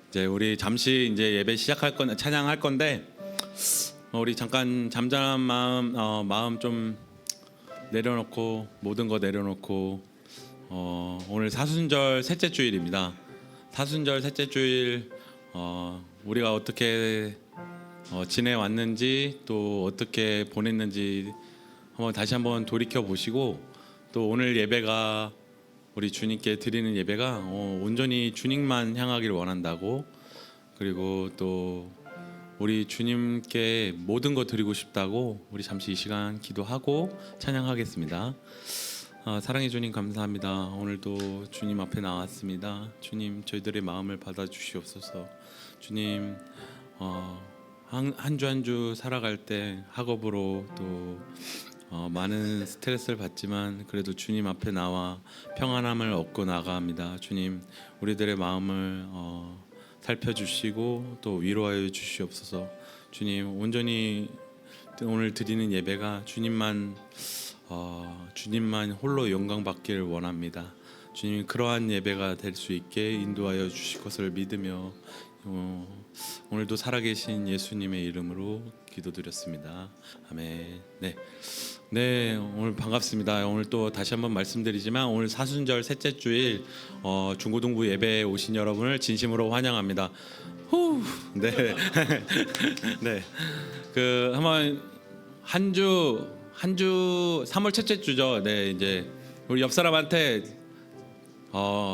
이제 우리 잠시 이제 예배 시작할 건 찬양할 건데 우리 잠깐 잠잠한 마음 좀 내려놓고 모든 거 내려놓고 오늘 사순절 셋째 주일입니다. 사순절 셋째 주일 우리가 어떻게 지내왔는지 또 어떻게 보냈는지 다시 한번 돌이켜 보시고 또 오늘 예배가 우리 주님께 드리는 예배가 온전히 주님만 향하기를 원한다고, 그리고 또 우리 주님께 모든 거 드리고 싶다고 우리 잠시 이 시간 기도하고 찬양하겠습니다. 사랑해 주님 감사합니다. 오늘도 주님 앞에 나왔습니다. 주님 저희들의 마음을 받아주시옵소서. 주님 한 주 한 주 살아갈 때 학업으로 또 많은 스트레스를 받지만 그래도 주님 앞에 나와 평안함을 얻고 나갑니다. 주님 우리들의 마음을 살펴주시고 또 위로하여 주시옵소서. 주님 온전히 오늘 드리는 예배가 주님만 홀로 영광 받기를 원합니다. 주님 그러한 예배가 될 수 있게 인도하여 주실 것을 믿으며 오늘도 살아계신 예수님의 이름으로 기도드렸습니다. 아멘. 네, 오늘 반갑습니다. 오늘 또 다시 한번 말씀드리지만 오늘 사순절 셋째 주일 중고등부 예배에 오신 여러분을 진심으로 환영합니다. 네, 네, 한번 한 주 3월 첫째 주죠. 네, 이제 우리 옆 사람한테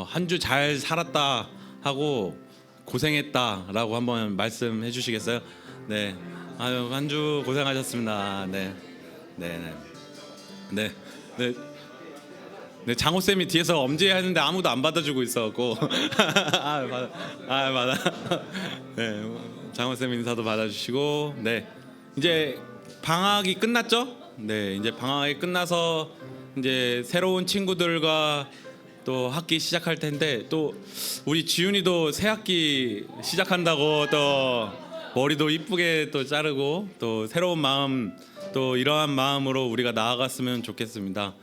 한 주 잘 살았다 하고 고생했다라고 한번 말씀해 주시겠어요? 네, 아유 한 주 고생하셨습니다. 네, 장호 쌤이 뒤에서 엄지하는데 아무도 안 받아주고 있어갖고 받아. 네, 장호 쌤 인사도 받아주시고, 네, 이제 방학이 끝났죠? 네, 이제 방학이 끝나서 이제 새로운 친구들과 또 학기 시작할 텐데 또 우리 지훈이도 새 학기 시작한다고 또 머리도 이쁘게 또 자르고 또 새로운 마음 또 이러한 마음으로 우리가 나아갔으면 좋겠습니다.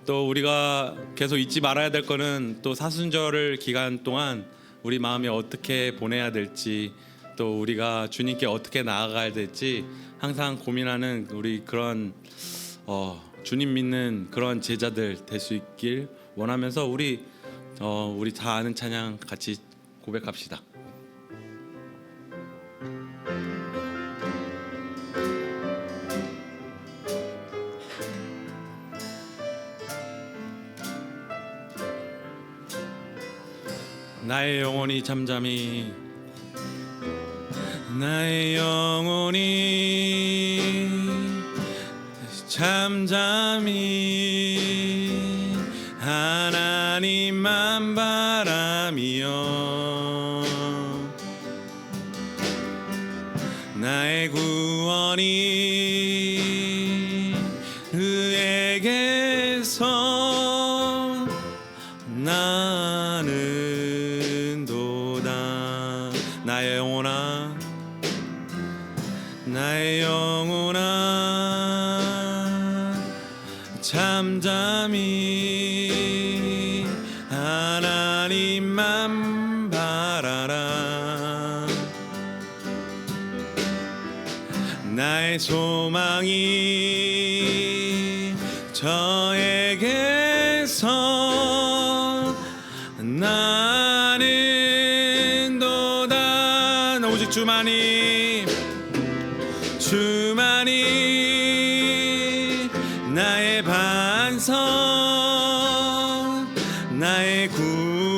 또 우리가 계속 잊지 말아야 될 거는 또 사순절을 기간 동안 우리 마음이 어떻게 보내야 될지 또 우리가 주님께 어떻게 나아가야 될지 항상 고민하는 우리 그런 주님 믿는 그런 제자들 될 수 있길 원하면서 우리 다 아는 찬양 같이 고백합시다. 나의 영혼이 잠잠히 나의 영혼이 잠잠히 하나님만 바라며 나의 구원이 그에게서 나는 도다. 나의 영혼아 잠잠히 하나님만 바라라. 나의 소망이 저에게서 나는 도다. 오직 주만이 나의 반석 나의 구원이시니.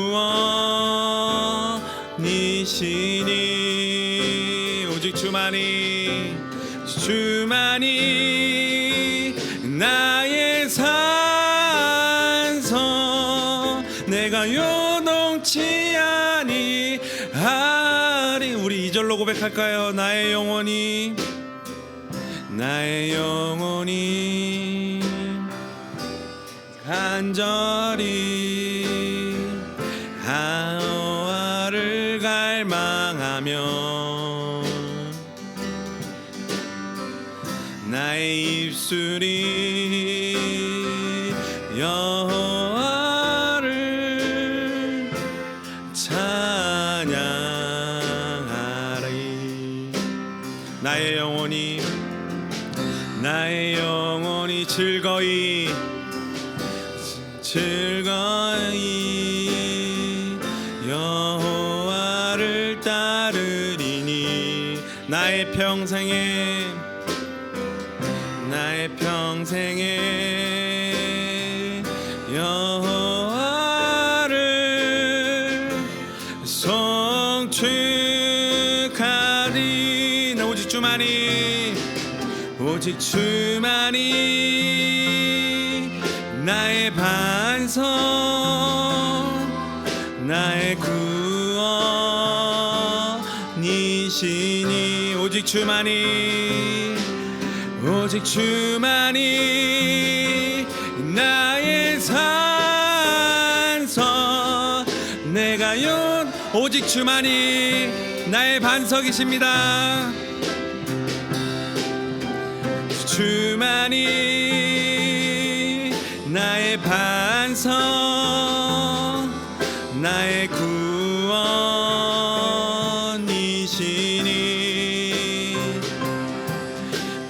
오직 주만이 나의 산성 내가 요동치 아니하리. 우리 2절로 고백할까요? 나의 영혼이 간절히 여호와를 갈망하며 나의 입술이 여호와를 찬양 즐거이 여호와를 따르리니 나의 평생에 여호와를 송축하리. 오직 주만이 나의 반석 나의 구원이시니. 오직 주만이 나의 산성 내가 오직 주만이 나의 반석이십니다. 주만이 나의 반석 나의 구원이시니.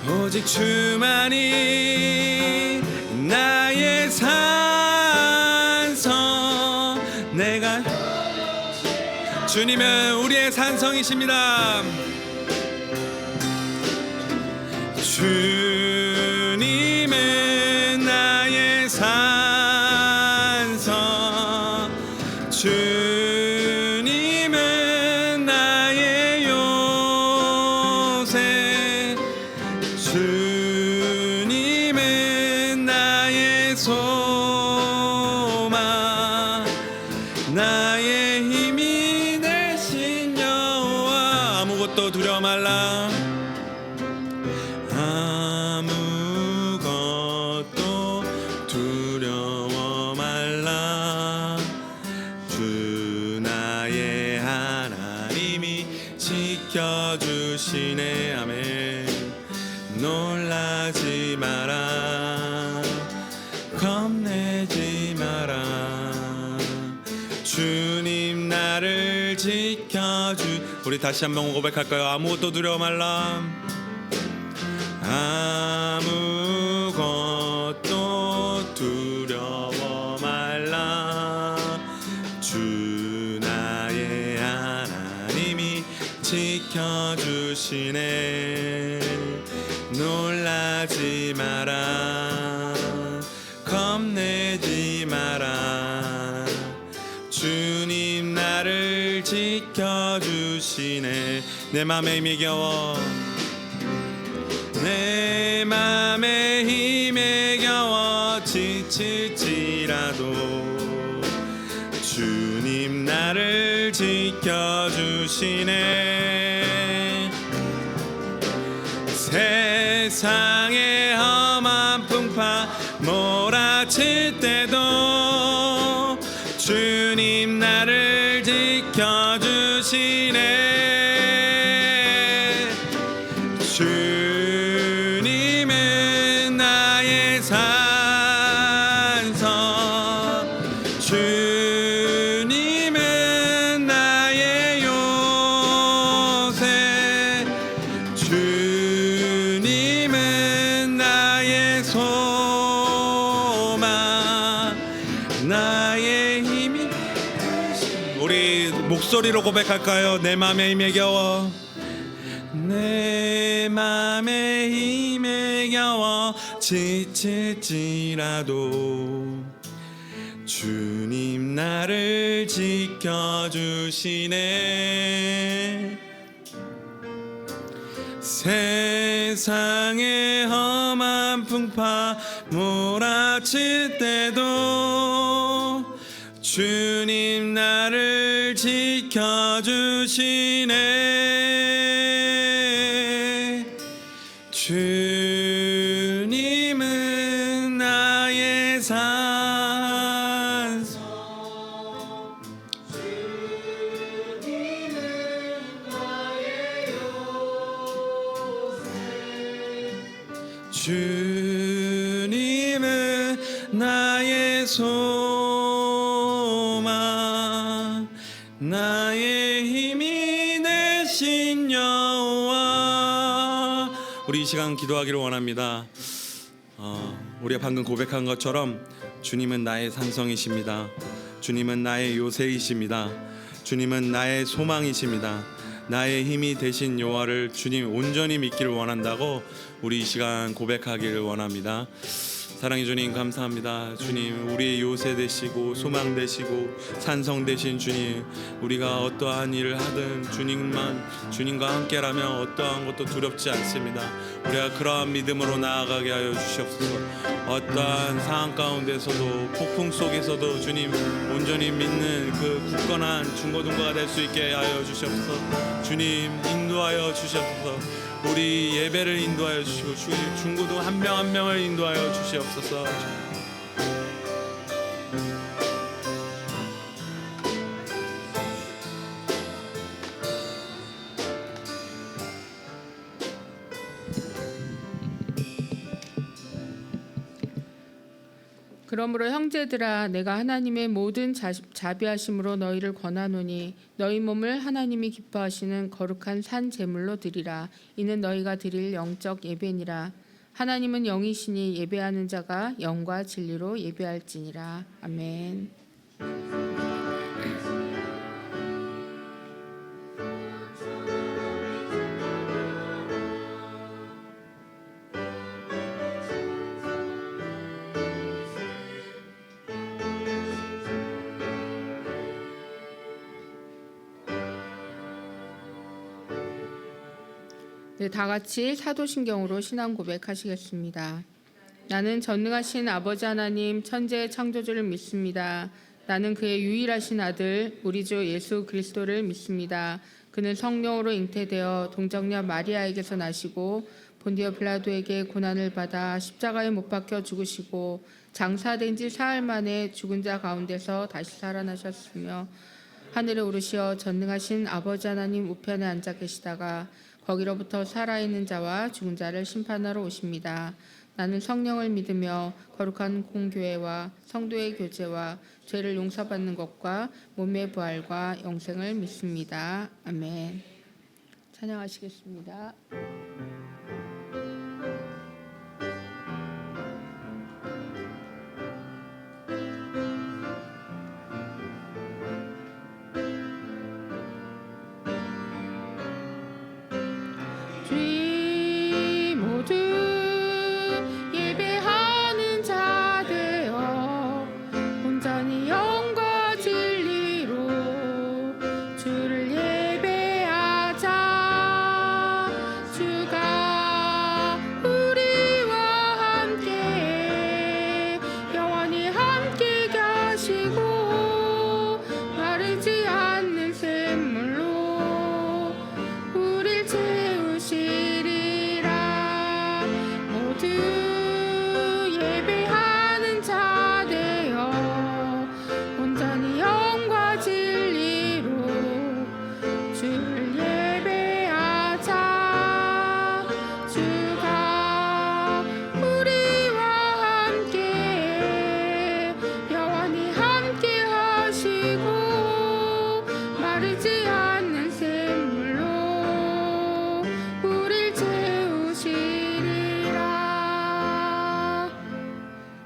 오직 주만이 나의 산성 내가 주님은 우리의 산성이십니다. 주님은 나의 산성 주님은 나의 요새 주님은 나의 소망 나의 힘이 되신 여호와. 아무것도 두려워 말라. 아무것도 두려워 말라. 주 나의 하나님이 지켜주시네. 아멘. 놀라지 마라 겁내지 마라. 주님 나를 우리 다시 한번 고백할까요? 아무것도 두려워 말라. 아무것도 두려워 말라. 주 나의 하나님이 지켜주시네. 놀라지 마라 겁내지 마라. 주님 나를 지켜주시네. 내 맘에 힘이 겨워 내 맘에 힘에 겨워 지칠지라도 주님 나를 지켜주시네. 세상의 험한 풍파 몰아칠 때도 주님 나를 지켜주시네. 주님은 나의 산성 주님은 나의 요새 주님은 나의 소망 나의 힘이. 우리 목소리로 고백할까요? 내 맘에 힘에 겨워 내 맘에 힘에 겨워 지칠지라도 주님 나를 지켜주시네. 세상의 험한 풍파 몰아칠 때도 주님 나를 지켜주시네. 주님은 나의 산성 주님은 나의 요새 주님은 나의 소망 나의 힘이 되신 여호와. 우리 이 시간 기도하기를 원합니다. 우리가 방금 고백한 것처럼 주님은 나의 산성이십니다. 주님은 나의 요새이십니다. 주님은 나의 소망이십니다. 나의 힘이 되신 여호와를 주님 온전히 믿기를 원한다고 우리 이 시간 고백하기를 원합니다. 사랑해 주님 감사합니다. 주님 우리의 요새 되시고 소망 되시고 산성 되신 주님, 우리가 어떠한 일을 하든 주님과 함께라면 어떠한 것도 두렵지 않습니다. 우리가 그러한 믿음으로 나아가게 하여 주시옵소서. 어떠한 상황 가운데서도 폭풍 속에서도 주님 온전히 믿는 그 굳건한 중고등부가 될 수 있게 하여 주시옵소서. 주님 인도하여 주시옵소서. 우리 예배를 인도하여 주시고 중고등 한 명 한 명을 인도하여 주시옵소서. 그러므로 형제들아, 내가 하나님의 모든 자비하심으로 너희를 권하노니 너희 몸을 하나님이 기뻐하시는 거룩한 산 제물로 드리라. 이는 너희가 드릴 영적 예배니라. 하나님은 영이시니 예배하는 자가 영과 진리로 예배할지니라. 아멘. 네, 다 같이 사도신경으로 신앙 고백하시겠습니다. 나는 전능하신 아버지 하나님 천지의 창조주를 믿습니다. 나는 그의 유일하신 아들 우리 주 예수 그리스도를 믿습니다. 그는 성령으로 잉태되어 동정녀 마리아에게서 나시고 본디오 빌라도에게 고난을 받아 십자가에 못 박혀 죽으시고 장사된 지 사흘 만에 죽은 자 가운데서 다시 살아나셨으며 하늘에 오르시어 전능하신 아버지 하나님 우편에 앉아 계시다가 거기로부터 살아있는 자와 죽은 자를 심판하러 오십니다. 나는 성령을 믿으며 거룩한 공교회와 성도의 교제와 죄를 용서받는 것과 몸의 부활과 영생을 믿습니다. 아멘. 찬양하시겠습니다.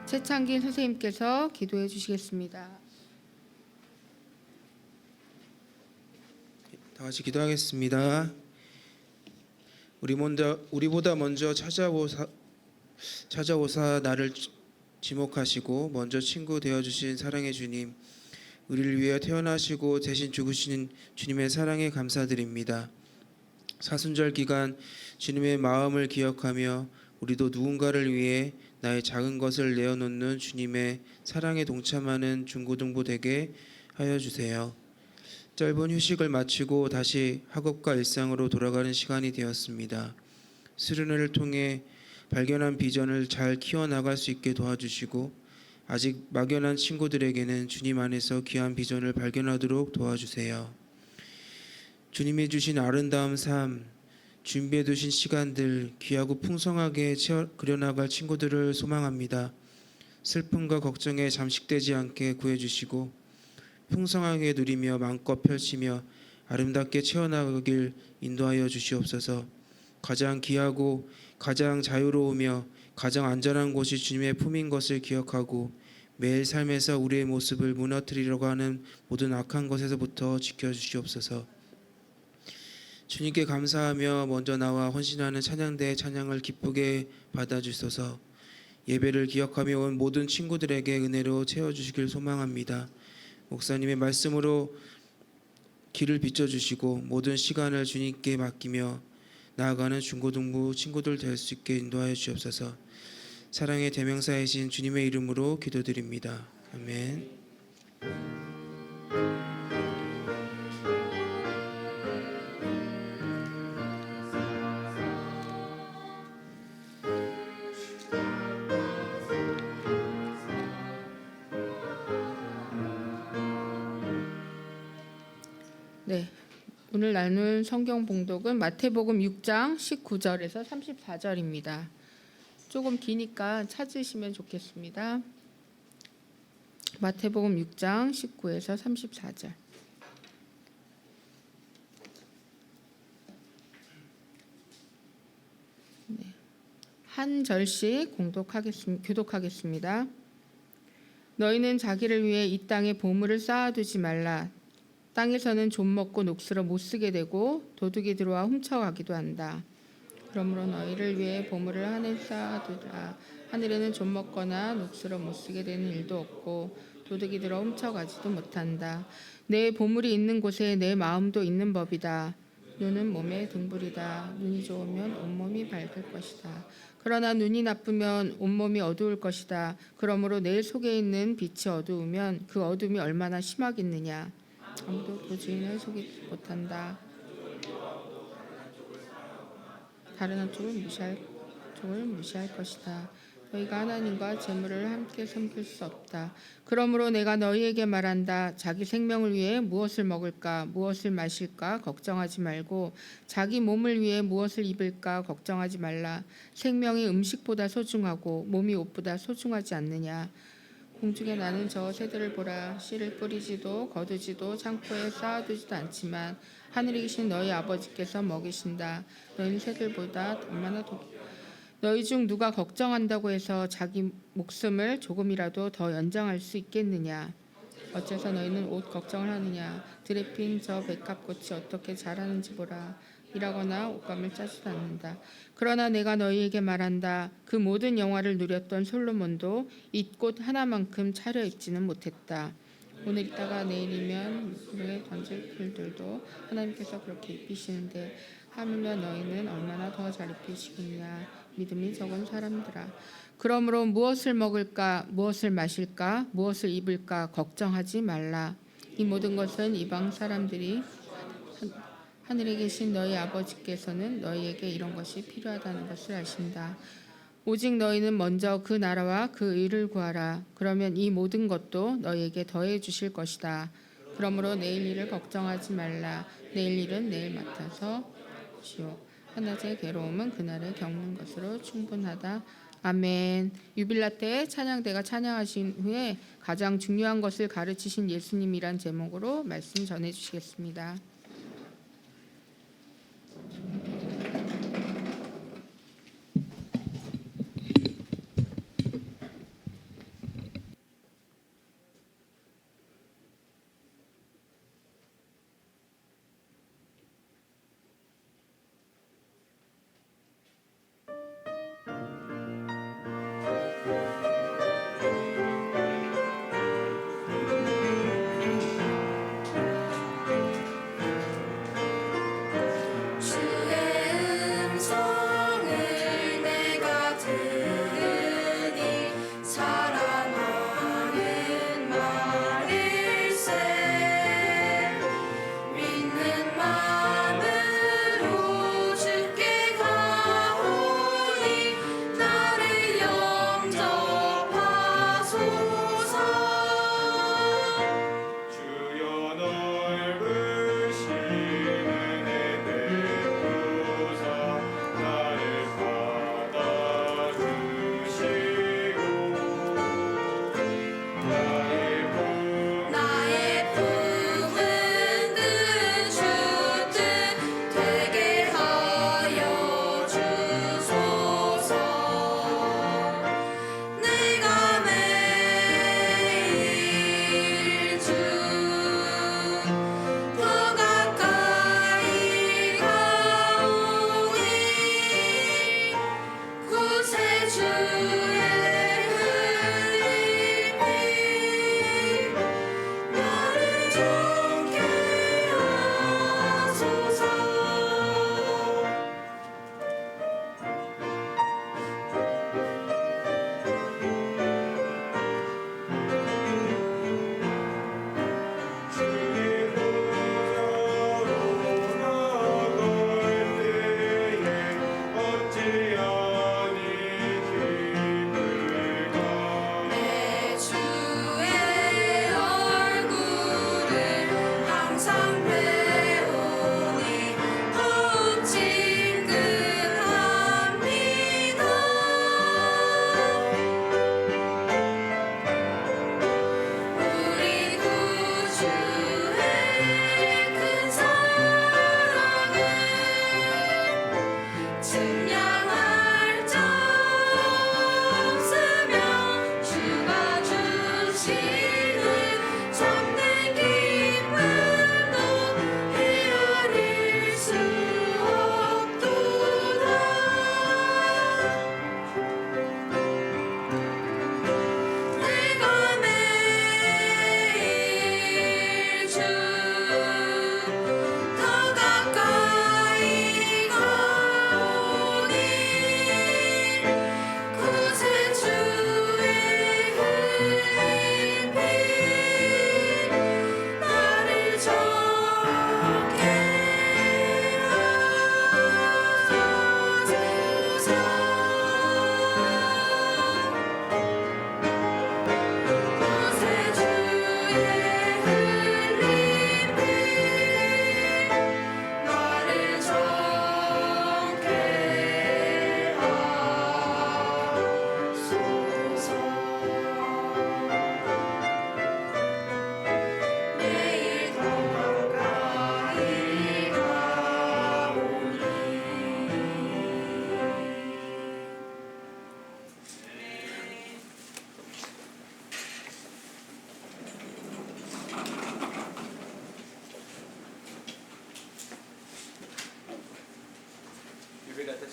최창긴 선생님께서 기도해 주시겠습니다. 다 같이 기도하겠습니다. 우리보다 먼저 찾아오사 나를 지목하시고 먼저 친구 되어 주신 사랑의 주님, 우리를 위해 태어나시고 대신 죽으신 주님의 사랑에 감사드립니다. 사순절 기간 주님의 마음을 기억하며 우리도 누군가를 위해 나의 작은 것을 내어놓는 주님의 사랑에 동참하는 중고등부 되게 하여 주세요. 짧은 휴식을 마치고 다시 학업과 일상으로 돌아가는 시간이 되었습니다. 수련회를 통해 발견한 비전을 잘 키워나갈 수 있게 도와주시고 아직 막연한 친구들에게는 주님 안에서 귀한 비전을 발견하도록 도와주세요. 주님이 주신 아름다운 삶, 준비해 두신 시간들 귀하고 풍성하게 그려나갈 친구들을 소망합니다. 슬픔과 걱정에 잠식되지 않게 구해주시고 풍성하게 누리며 마음껏 펼치며 아름답게 채워나가길 인도하여 주시옵소서. 가장 귀하고 가장 자유로우며 가장 안전한 곳이 주님의 품인 것을 기억하고 매일 삶에서 우리의 모습을 무너뜨리려고 하는 모든 악한 것에서부터 지켜주시옵소서. 주님께 감사하며 먼저 나와 헌신하는 찬양대의 찬양을 기쁘게 받아주소서. 예배를 기억하며 온 모든 친구들에게 은혜로 채워주시길 소망합니다. 목사님의 말씀으로 길을 비춰주시고 모든 시간을 주님께 맡기며 나아가는 중고등부 친구들 될 수 있게 인도하여 주옵소서. 사랑의 대명사이신 주님의 이름으로 기도드립니다. 아멘. 네, 오늘 나눌 성경 봉독은 마태복음 6장 19절에서 34절입니다. 조금 기니까 찾으시면 좋겠습니다. 마태복음 6장 19에서 34절. 네, 한 절씩 교독하겠습니다. 너희는 자기를 위해 이 땅에 보물을 쌓아두지 말라. 땅에서는 좀 먹고 녹슬어 못 쓰게 되고 도둑이 들어와 훔쳐가기도 한다. 그러므로 너희를 위해 보물을 하늘에 쌓아두라. 하늘에는 좀 먹거나 녹슬어 못 쓰게 되는 일도 없고 도둑이 들어 훔쳐가지도 못한다. 내 보물이 있는 곳에 내 마음도 있는 법이다. 눈은 몸의 등불이다. 눈이 좋으면 온몸이 밝을 것이다. 그러나 눈이 나쁘면 온몸이 어두울 것이다. 그러므로 내 속에 있는 빛이 어두우면 그 어둠이 얼마나 심하겠느냐. 아무도 도주인을 속이지 못한다. 다른 한쪽을 무시할 것이다. 너희가 하나님과 재물을 함께 섬길 수 없다. 그러므로 내가 너희에게 말한다. 자기 생명을 위해 무엇을 먹을까, 무엇을 마실까 걱정하지 말고 자기 몸을 위해 무엇을 입을까 걱정하지 말라. 생명이 음식보다 소중하고 몸이 옷보다 소중하지 않느냐. 공중에 나는 저 새들을 보라. 씨를 뿌리지도 거두지도 창고에 쌓아두지도 않지만 하늘에 계신 너희 아버지께서 먹이신다. 너희는 새들보다 얼마나 너희 중 누가 걱정한다고 해서 자기 목숨을 조금이라도 더 연장할 수 있겠느냐. 어째서 너희는 옷 걱정을 하느냐. 들에 핀 저 백합꽃이 어떻게 자라는지 보라. 일하거나 옷감을 짜지도 않는다. 그러나 내가 너희에게 말한다. 그 모든 영화를 누렸던 솔로몬도 이 꽃 하나만큼 차려입지는 못했다. 오늘 있다가 내일이면 물에 던질 풀들도 하나님께서 그렇게 입히시는데 하물며 너희는 얼마나 더 잘 입히시겠냐. 믿음이 적은 사람들아. 그러므로 무엇을 먹을까, 무엇을 마실까, 무엇을 입을까 걱정하지 말라. 이 모든 것은 이방 사람들이 하늘에 계신 너희 아버지께서는 너희에게 이런 것이 필요하다는 것을 아신다. 오직 너희는 먼저 그 나라와 그 의를 구하라. 그러면 이 모든 것도 너희에게 더해 주실 것이다. 그러므로 내일 일을 걱정하지 말라. 내일 일은 내일 맡아서 쉬어. 한낮의 괴로움은 그날에 겪는 것으로 충분하다. 아멘. 유빌라 때 찬양대가 찬양하신 후에 가장 중요한 것을 가르치신 예수님이란 제목으로 말씀 전해 주시겠습니다.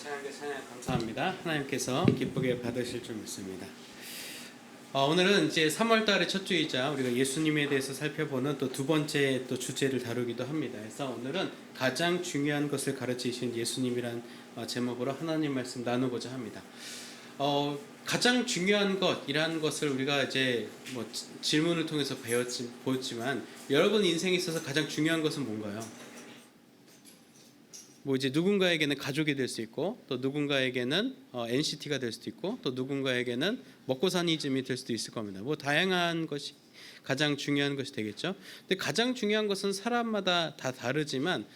찬양 감사합니다. 하나님께서 기쁘게 받으실 줄 믿습니다. 오늘은 이제 3월달의 첫 주이자 우리가 예수님에 대해서 살펴보는 또 두 번째 또 주제를 다루기도 합니다. 그래서 오늘은 가장 중요한 것을 가르치신 예수님이란 제목으로 하나님 말씀 나누고자 합니다. 가장 중요한 것이라는 것을 우리가 이제 뭐 질문을 통해서 보였지만 여러분 인생에 있어서 가장 중요한 것은 뭔가요? 뭐 이제 누군가에게는 가족이 될 수 있고 또 누군가에게는 NCT가 될 수도 있고 또 누군가에게는 먹고 사니즘이 될 수도 있을 겁니다. 뭐 다양한 것이 가장 중요한 것이 되겠죠. 근데 가장 중요한 것은 사람마다 다 다르지만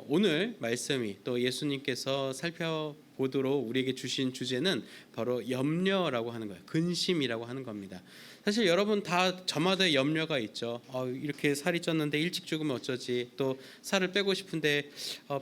오늘 말씀이 또 예수님께서 살펴보도록 우리에게 주신 주제는 바로 염려라고 하는 거예요. 근심이라고 하는 겁니다. 사실 여러분 다 저마다 염려가 있죠. 이렇게 살이 쪘는데 일찍 죽으면 어쩌지? 또 살을 빼고 싶은데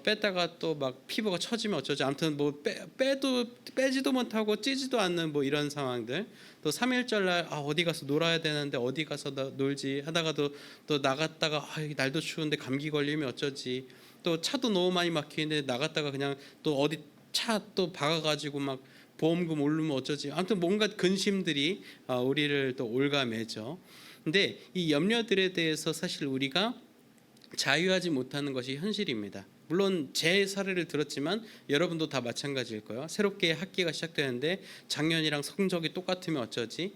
뺐다가 또 막 피부가 처지면 어쩌지? 아무튼 뭐 빼지도 못하고 찌지도 않는 뭐 이런 상황들. 또 3.1절 날 어디 가서 놀아야 되는데 어디 가서 놀지 하다가도 또 나갔다가 날도 추운데 감기 걸리면 어쩌지? 또 차도 너무 많이 막히는데 나갔다가 그냥 또 어디 차 또 박아가지고 막 보험금 오르면 어쩌지? 아무튼 뭔가 근심들이 우리를 또 올가매죠. 근데 이 염려들에 대해서 사실 우리가 자유하지 못하는 것이 현실입니다. 물론 제 사례를 들었지만 여러분도 다 마찬가지일 거예요. 새롭게 학기가 시작되는데 작년이랑 성적이 똑같으면 어쩌지?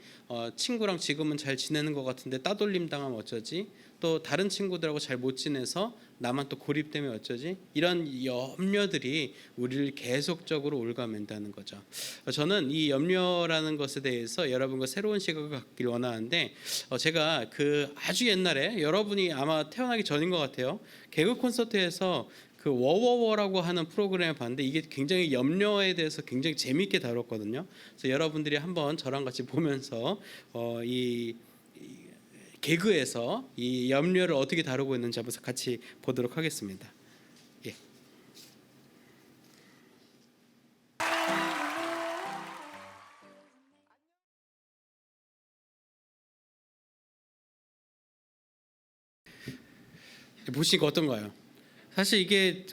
친구랑 지금은 잘 지내는 것 같은데 따돌림 당하면 어쩌지? 또 다른 친구들하고 잘 못 지내서 나만 또 고립되면 어쩌지? 이런 염려들이 우리를 계속적으로 올가맨다는 거죠. 저는 이 염려라는 것에 대해서 여러분과 새로운 시각을 갖길 원하는데 제가 그 아주 옛날에 여러분이 아마 태어나기 전인 것 같아요. 개그 콘서트에서 그 워워워라고 하는 프로그램을 봤는데 이게 굉장히 염려에 대해서 굉장히 재미있게 다뤘거든요. 그래서 여러분들이 한번 저랑 같이 보면서 이 개그에서 이 염려를 어떻게 다루고 있는지 한번 같이 보도록 하겠습니다. 예. 보시니까 어떤가요? 사실 이게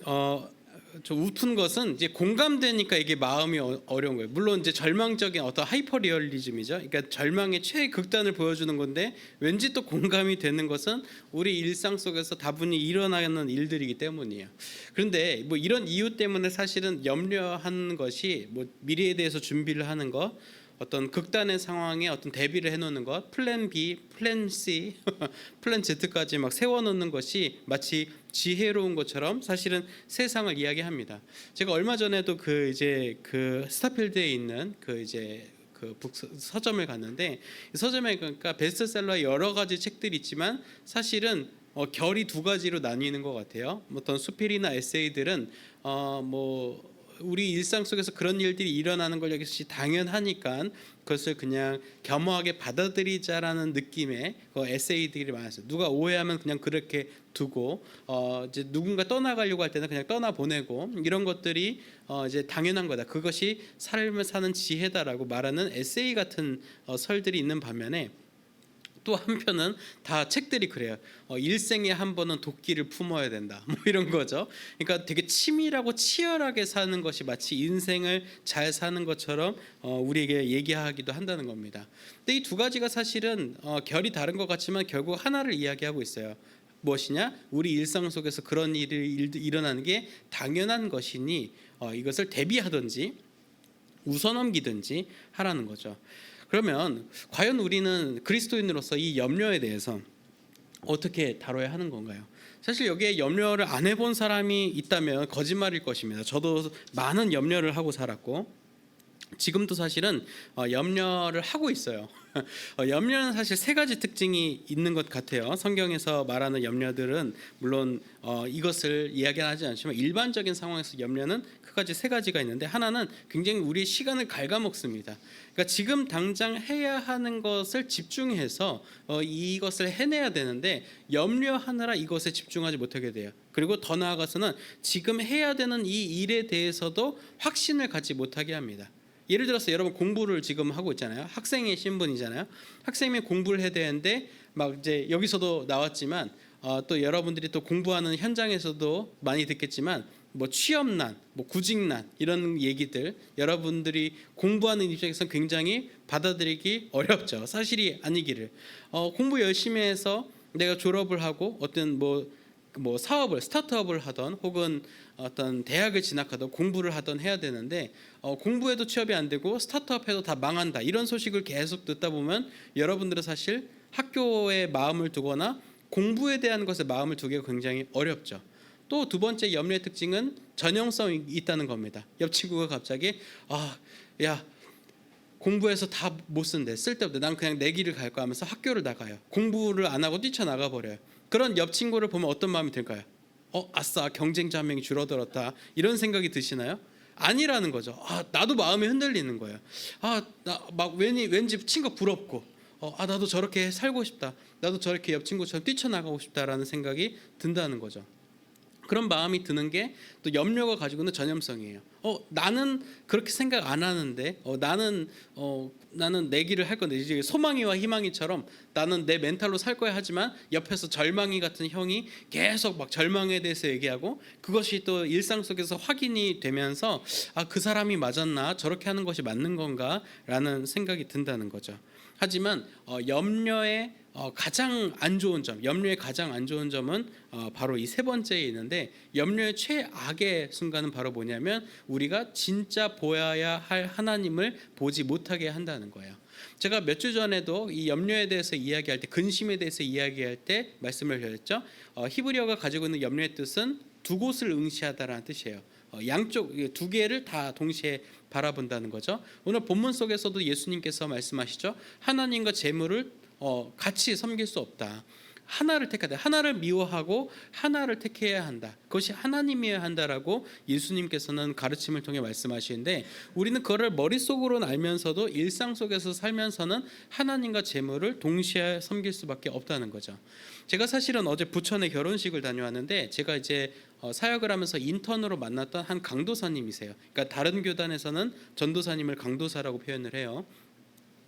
좀 웃픈 것은 이제 공감되니까 이게 마음이 어려운 거예요. 물론 이제 절망적인 어떤 하이퍼 리얼리즘이죠. 그러니까 절망의 최극단을 보여주는 건데 왠지 또 공감이 되는 것은 우리 일상 속에서 다분히 일어나는 일들이기 때문이에요. 그런데 뭐 이런 이유 때문에 사실은 염려하는 것이 뭐 미래에 대해서 준비를 하는 것, 어떤 극단의 상황에 어떤 대비를 해놓는 것, 플랜 B, 플랜 C, 플랜 Z까지 막 세워놓는 것이 마치 지혜로운 것처럼 사실은 세상을 이야기합니다. 제가 얼마 전에도 그 스타필드에 있는 그 서점을 갔는데 서점에 그러니까 베스트셀러의 여러 가지 책들이 있지만 사실은 결이 두 가지로 나뉘는 것 같아요. 어떤 수필이나 에세이들은 뭐 우리 일상 속에서 그런 일들이 일어나는 걸 역시 당연하니까 그것을 그냥 겸허하게 받아들이자라는 느낌의 에세이들이 많았어요. 누가 오해하면 그냥 그렇게 두고 이제 누군가 떠나가려고 할 때는 그냥 떠나 보내고 이런 것들이 이제 당연한 거다. 그것이 삶을 사는 지혜다라고 말하는 에세이 같은 설들이 있는 반면에 또 한편은 다 책들이 그래요. 일생에 한 번은 도끼를 품어야 된다. 뭐 이런 거죠. 그러니까 되게 치밀하고 치열하게 사는 것이 마치 인생을 잘 사는 것처럼 우리에게 얘기하기도 한다는 겁니다. 근데 이 두 가지가 사실은 결이 다른 것 같지만 결국 하나를 이야기하고 있어요. 무엇이냐? 우리 일상 속에서 그런 일이 일어나는 게 당연한 것이니 이것을 대비하든지 웃어넘기든지 하라는 거죠. 그러면 과연 우리는 그리스도인으로서 이 염려에 대해서 어떻게 다뤄야 하는 건가요? 사실 여기에 염려를 안 해본 사람이 있다면 거짓말일 것입니다. 저도 많은 염려를 하고 살았고 지금도 사실은 염려를 하고 있어요. 염려는 사실 세 가지 특징이 있는 것 같아요. 성경에서 말하는 염려들은 물론 이것을 이야기하지 않지만 일반적인 상황에서 염려는 크게 세 가지가 있는데 하나는 굉장히 우리의 시간을 갉아먹습니다. 그러니까 지금 당장 해야 하는 것을 집중해서 이것을 해내야 되는데 염려하느라 이것에 집중하지 못하게 돼요. 그리고 더 나아가서는 지금 해야 되는 이 일에 대해서도 확신을 갖지 못하게 합니다. 예를 들어서 여러분 공부를 지금 하고 있잖아요. 학생의 신분이잖아요. 학생이 공부를 해야 되는데 막 이제 여기서도 나왔지만 또 여러분들이 또 공부하는 현장에서도 많이 듣겠지만 뭐 취업난, 뭐 구직난 이런 얘기들 여러분들이 공부하는 입장에서 굉장히 받아들이기 어렵죠. 사실이 아니기를. 공부 열심히 해서 내가 졸업을 하고 어떤 뭐 사업을 스타트업을 하던 혹은 어떤 대학을 진학하던 공부를 하던 해야 되는데 공부해도 취업이 안 되고 스타트업해도 다 망한다 이런 소식을 계속 듣다 보면 여러분들은 사실 학교에 마음을 두거나 공부에 대한 것에 마음을 두기가 굉장히 어렵죠. 또 두 번째 염려의 특징은 전형성이 있다는 겁니다. 옆 친구가 갑자기 야 공부해서 다 못 쓴대 쓸데없대 난 그냥 내 길을 갈 거야 하면서 학교를 나가요. 공부를 안 하고 뛰쳐나가 버려요. 그런 옆 친구를 보면 어떤 마음이 들까요? 아싸 경쟁자 한 명이 줄어들었다 이런 생각이 드시나요? 아니라는 거죠. 나도 마음이 흔들리는 거예요. 나 막 왠지 친구가 부럽고 나도 저렇게 살고 싶다. 나도 저렇게 옆 친구처럼 뛰쳐나가고 싶다라는 생각이 든다는 거죠. 그런 마음이 드는 게 또 염려가 가지고 있는 전염성이에요. 나는 그렇게 생각 안 하는데 나는 내 길을 할 건데 이제 소망이와 희망이처럼 나는 내 멘탈로 살 거야 하지만 옆에서 절망이 같은 형이 계속 막 절망에 대해서 얘기하고 그것이 또 일상 속에서 확인이 되면서 그 사람이 맞았나 저렇게 하는 것이 맞는 건가라는 생각이 든다는 거죠. 하지만 염려의 가장 안 좋은 점은 바로 이 세 번째에 있는데 염려의 최악의 순간은 바로 뭐냐면 우리가 진짜 보아야 할 하나님을 보지 못하게 한다는 거예요. 제가 몇 주 전에도 이 염려에 대해서 이야기할 때 근심에 대해서 이야기할 때 말씀을 드렸죠. 히브리어가 가지고 있는 염려의 뜻은 두 곳을 응시하다라는 뜻이에요. 양쪽 두 개를 다 동시에 바라본다는 거죠. 오늘 본문 속에서도 예수님께서 말씀하시죠. 하나님과 재물을 같이 섬길 수 없다. 하나를 택하되 하나를 미워하고 하나를 택해야 한다. 그것이 하나님이어야 한다라고 예수님께서는 가르침을 통해 말씀하시는데 우리는 그거를 머릿속으로는 알면서도 일상 속에서 살면서는 하나님과 재물을 동시에 섬길 수밖에 없다는 거죠. 제가 사실은 어제 부천에 결혼식을 다녀왔는데 제가 이제 사역을 하면서 인턴으로 만났던 한 강도사님이세요. 그러니까 다른 교단에서는 전도사님을 강도사라고 표현을 해요.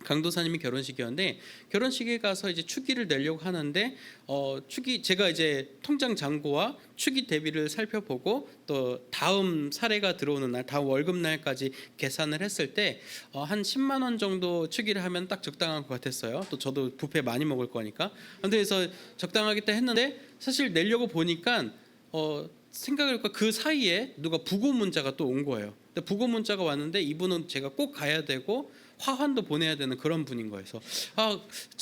강도사님이 결혼식이었는데 결혼식에 가서 이제 축의를 내려고 하는데 제가 이제 통장 잔고와 축의 대비를 살펴보고 또 다음 사례가 들어오는 날 다음 월급 날까지 계산을 했을 때 한 10만 원 정도 축의를 하면 딱 적당한 것 같았어요. 또 저도 뷔페 많이 먹을 거니까. 그래서 적당하겠다 했는데 사실 내려고 보니까 생각을 해보니까 그 사이에 누가 부고 문자가 또 온 거예요. 근데 부고 문자가 왔는데 이분은 제가 꼭 가야 되고 화환도 보내야 되는 그런 분인 거예요. 그래서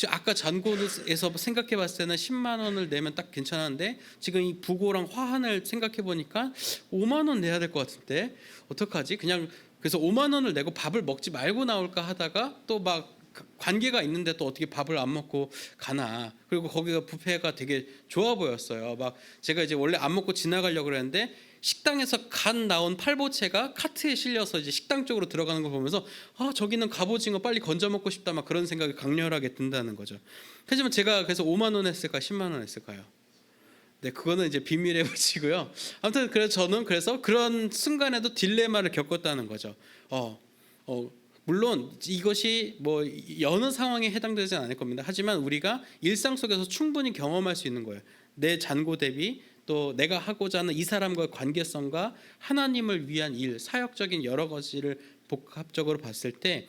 아까 잔고에서 생각해 봤을 때는 10만 원을 내면 딱 괜찮은데 지금 이 부고랑 화환을 생각해 보니까 5만 원 내야 될 것 같은데 어떡하지? 그래서 5만 원을 내고 밥을 먹지 말고 나올까 하다가 또 막 관계가 있는데 또 어떻게 밥을 안 먹고 가나. 그리고 거기가 뷔페가 되게 좋아 보였어요. 막 제가 이제 원래 안 먹고 지나가려고 그랬는데 식당에서 간 나온 팔보채가 카트에 실려서 이제 식당 쪽으로 들어가는 걸 보면서 저기는 갑오징어 빨리 건져 먹고 싶다 막 그런 생각이 강렬하게 든다는 거죠. 하지만 제가 그래서 5만 원 했을까 10만 원 했을까요? 네, 그거는 이제 비밀에 붙이고요. 아무튼 저는 그런 순간에도 딜레마를 겪었다는 거죠. 물론 이것이 뭐 여느 상황에 해당되지 않을 겁니다. 하지만 우리가 일상 속에서 충분히 경험할 수 있는 거예요. 내 잔고 대비 또 내가 하고자 하는 이 사람과의 관계성과 하나님을 위한 일, 사역적인 여러 가지를 복합적으로 봤을 때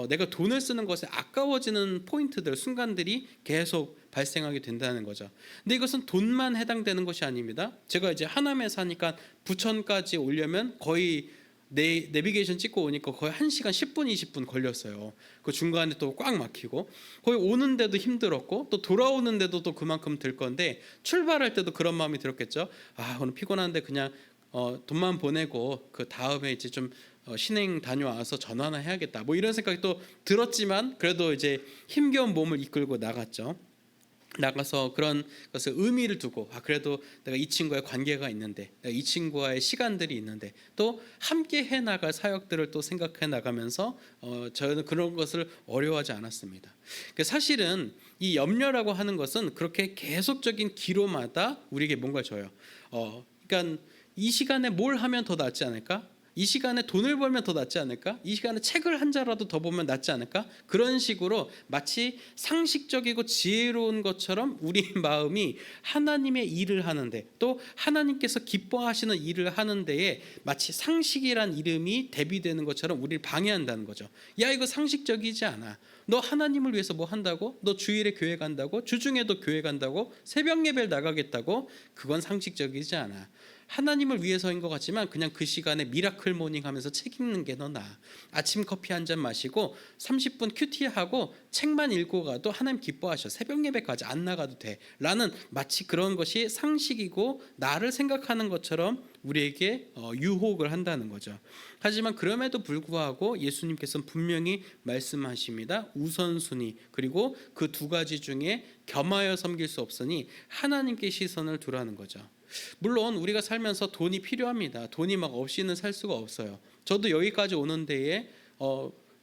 내가 돈을 쓰는 것에 아까워지는 포인트들, 순간들이 계속 발생하게 된다는 거죠. 근데 이것은 돈만 해당되는 것이 아닙니다. 제가 이제 하남에 사니까 부천까지 오려면 거의 내비게이션 찍고 오니까 거의 1시간 10분 20분 걸렸어요. 그 중간에 또 꽉 막히고 거의 오는데도 힘들었고 또 돌아오는데도 또 그만큼 들 건데 출발할 때도 그런 마음이 들었겠죠. 오늘 피곤한데 그냥 돈만 보내고 그 다음에 이제 좀 신행 다녀와서 전화나 해야겠다 뭐 이런 생각이 또 들었지만 그래도 이제 힘겨운 몸을 이끌고 나가서 그런 것을 의미를 두고 그래도 내가 이 친구와의 관계가 있는데 내가 이 친구와의 시간들이 있는데 또 함께 해나갈 사역들을 또 생각해 나가면서 저는 그런 것을 어려워하지 않았습니다. 사실은 이 염려라고 하는 것은 그렇게 계속적인 기로마다 우리에게 뭔가를 줘요. 그러니까 이 시간에 뭘 하면 더 낫지 않을까? 이 시간에 돈을 벌면 더 낫지 않을까? 이 시간에 책을 한 자라도 더 보면 낫지 않을까? 그런 식으로 마치 상식적이고 지혜로운 것처럼 우리 마음이 하나님의 일을 하는데, 또 하나님께서 기뻐하시는 일을 하는 데에 마치 상식이란 이름이 대비되는 것처럼 우리를 방해한다는 거죠. 야, 이거 상식적이지 않아. 너 하나님을 위해서 뭐 한다고? 너 주일에 교회 간다고? 주중에도 교회 간다고? 새벽 예배를 나가겠다고? 그건 상식적이지 않아. 하나님을 위해서인 것 같지만 그냥 그 시간에 미라클 모닝 하면서 책 읽는 게 더 나아. 아침 커피 한 잔 마시고 30분 큐티하고 책만 읽고 가도 하나님 기뻐하셔. 새벽 예배까지 안 나가도 돼 라는, 마치 그런 것이 상식이고 나를 생각하는 것처럼 우리에게 유혹을 한다는 거죠. 하지만 그럼에도 불구하고 예수님께서는 분명히 말씀하십니다. 우선순위, 그리고 그 두 가지 중에 겸하여 섬길 수 없으니 하나님께 시선을 두라는 거죠. 물론 우리가 살면서 돈이 필요합니다. 돈이 막 없이는 살 수가 없어요. 저도 여기까지 오는 데에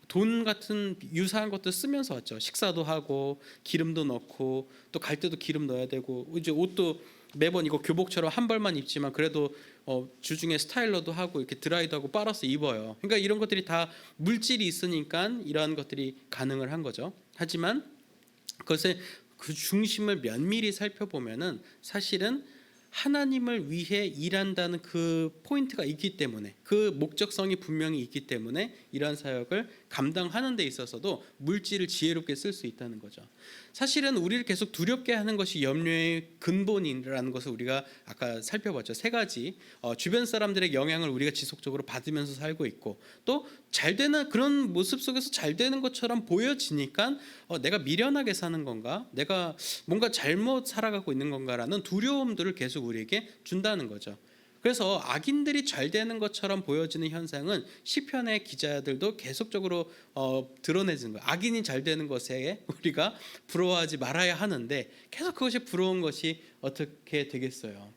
돈 같은 유사한 것도 쓰면서 왔죠. 식사도 하고 기름도 넣고, 또 갈 때도 기름 넣어야 되고, 이제 옷도 매번 이거 교복처럼 한 벌만 입지만 그래도 주중에 스타일러도 하고 이렇게 드라이도 하고 빨아서 입어요. 그러니까 이런 것들이 다 물질이 있으니까 이러한 것들이 가능을 한 거죠. 하지만 그것의 그 중심을 면밀히 살펴보면은 사실은 하나님을 위해 일한다는 그 포인트가 있기 때문에, 그 목적성이 분명히 있기 때문에 이러한 사역을 감당하는 데 있어서도 물질을 지혜롭게 쓸 수 있다는 거죠. 사실은 우리를 계속 두렵게 하는 것이 염려의 근본이라는 것을 우리가 아까 살펴봤죠. 세 가지. 주변 사람들의 영향을 우리가 지속적으로 받으면서 살고 있고, 또 잘 되는 그런 모습 속에서 잘 되는 것처럼 보여지니까 내가 미련하게 사는 건가, 내가 뭔가 잘못 살아가고 있는 건가라는 두려움들을 계속 우리에게 준다는 거죠. 그래서 악인들이 잘 되는 것처럼 보여지는 현상은 시편의 기자들도 계속적으로 드러내는 거예요. 악인이 잘 되는 것에 우리가 부러워하지 말아야 하는데 계속 그것이 부러운 것이 어떻게 되겠어요.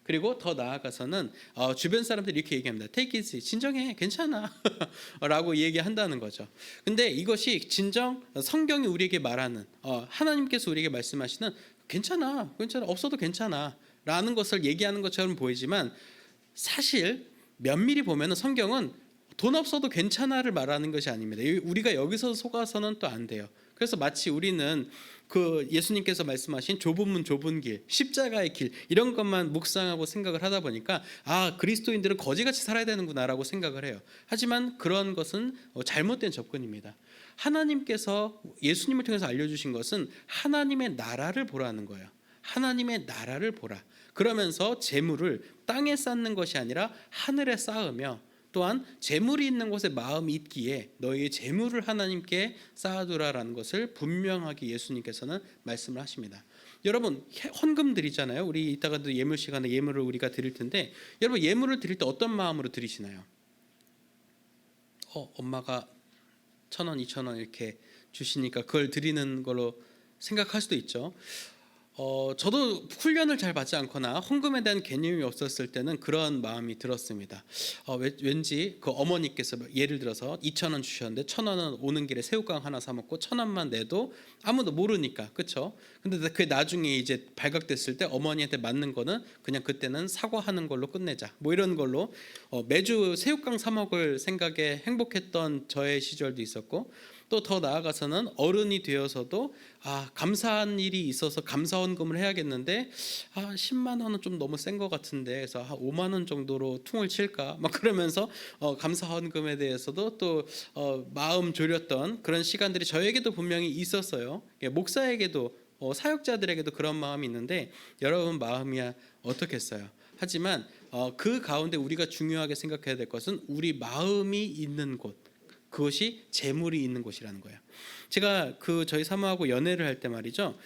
그리고 더 나아가서는 주변 사람들이 이렇게 얘기합니다. Take it easy, 진정해, 괜찮아 라고 얘기한다는 거죠. 근데 이것이 진정 성경이 우리에게 말하는, 하나님께서 우리에게 말씀하시는 괜찮아, 없어도 괜찮아 라는 것을 얘기하는 것처럼 보이지만, 사실 면밀히 보면 성경은 돈 없어도 괜찮아를 말하는 것이 아닙니다. 우리가 여기서 속아서는 또 안 돼요. 그래서 마치 우리는 그 예수님께서 말씀하신 좁은 문 좁은 길, 십자가의 길, 이런 것만 묵상하고 생각을 하다 보니까 그리스도인들은 거지같이 살아야 되는구나라고 생각을 해요. 하지만 그런 것은 잘못된 접근입니다. 하나님께서 예수님을 통해서 알려주신 것은 하나님의 나라를 보라는 거예요. 하나님의 나라를 보라. 그러면서 재물을 땅에 쌓는 것이 아니라 하늘에 쌓으며, 또한 재물이 있는 곳에 마음이 있기에 너희의 재물을 하나님께 쌓아두라라는 것을 분명하게 예수님께서는 말씀을 하십니다. 여러분, 헌금 드리잖아요. 우리 이따가도 예물 시간에 예물을 우리가 드릴 텐데, 여러분 예물을 드릴 때 어떤 마음으로 드리시나요? 엄마가 1,000원, 2,000원 이렇게 주시니까 그걸 드리는 걸로 생각할 수도 있죠. 저도 훈련을 잘 받지 않거나 헌금에 대한 개념이 없었을 때는 그런 마음이 들었습니다. 왠지 그 어머니께서 예를 들어서 2,000원 주셨는데 1,000원은 오는 길에 새우깡 하나 사 먹고 1,000원만 내도 아무도 모르니까, 그렇죠? 근데 그게 나중에 이제 발각됐을 때 어머니한테 맞는 거는 그냥 그때는 사과하는 걸로 끝내자, 뭐 이런 걸로 매주 새우깡 사 먹을 생각에 행복했던 저의 시절도 있었고, 또 더 나아가서는 어른이 되어서도 감사한 일이 있어서 감사헌금을 해야겠는데 10만 원은 좀 너무 센 것 같은데, 그래서 5만 원 정도로 퉁을 칠까 막 그러면서 감사헌금에 대해서도 또 마음 졸였던 그런 시간들이 저에게도 분명히 있었어요. 목사에게도 사역자들에게도 그런 마음이 있는데, 여러분 마음이야 어떻겠어요? 하지만 그 가운데 우리가 중요하게 생각해야 될 것은 우리 마음이 있는 곳, 그것이 재물이 있는 곳이라는 거예요. 제가 저희 사모하고 연애를 할 때 말이죠.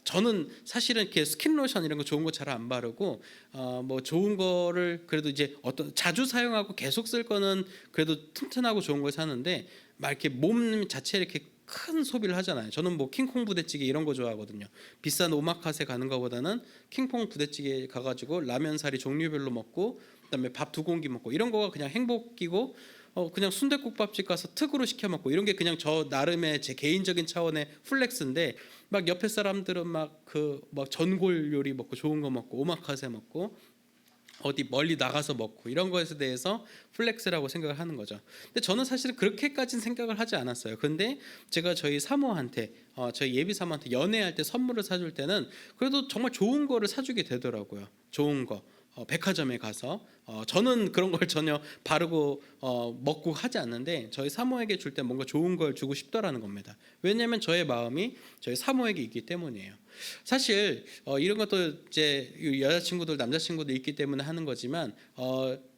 저는 사실은 이렇게 스킨로션 이런 거 좋은 거 잘 안 바르고 뭐 좋은 거를 그래도 이제 자주 사용하고 계속 쓸 거는 그래도 튼튼하고 좋은 걸 사는데, 막 이렇게 몸 자체 이렇게 큰 소비를 하잖아요. 저는 뭐 킹콩 부대찌개 이런 거 좋아하거든요. 비싼 오마카세 가는 거보다는 킹콩 부대찌개 가가지고 라면 사리 종류별로 먹고, 그다음에 밥 2공기 먹고, 이런 거가 그냥 행복이고, 그냥 순댓국밥집 가서 특으로 시켜 먹고, 이런 게 그냥 저 나름의 제 개인적인 차원의 플렉스인데, 막 옆에 사람들은 막 전골 요리 먹고 좋은 거 먹고 오마카세 먹고 어디 멀리 나가서 먹고 이런 것에 대해서 플렉스라고 생각을 하는 거죠. 근데 저는 사실은 그렇게까지는 생각을 하지 않았어요. 근데 제가 저희 사모한테 저희 예비 사모한테 연애할 때 선물을 사줄 때는 그래도 정말 좋은 거를 사주게 되더라고요. 좋은 거. 백화점에 가서 저는 그런 걸 전혀 바르고 먹고 하지 않는데 저희 사모에게 줄 때 뭔가 좋은 걸 주고 싶더라는 겁니다. 왜냐하면 저의 마음이 저희 사모에게 있기 때문이에요. 사실 이런 것도 이제 여자친구들 남자친구들 있기 때문에 하는 거지만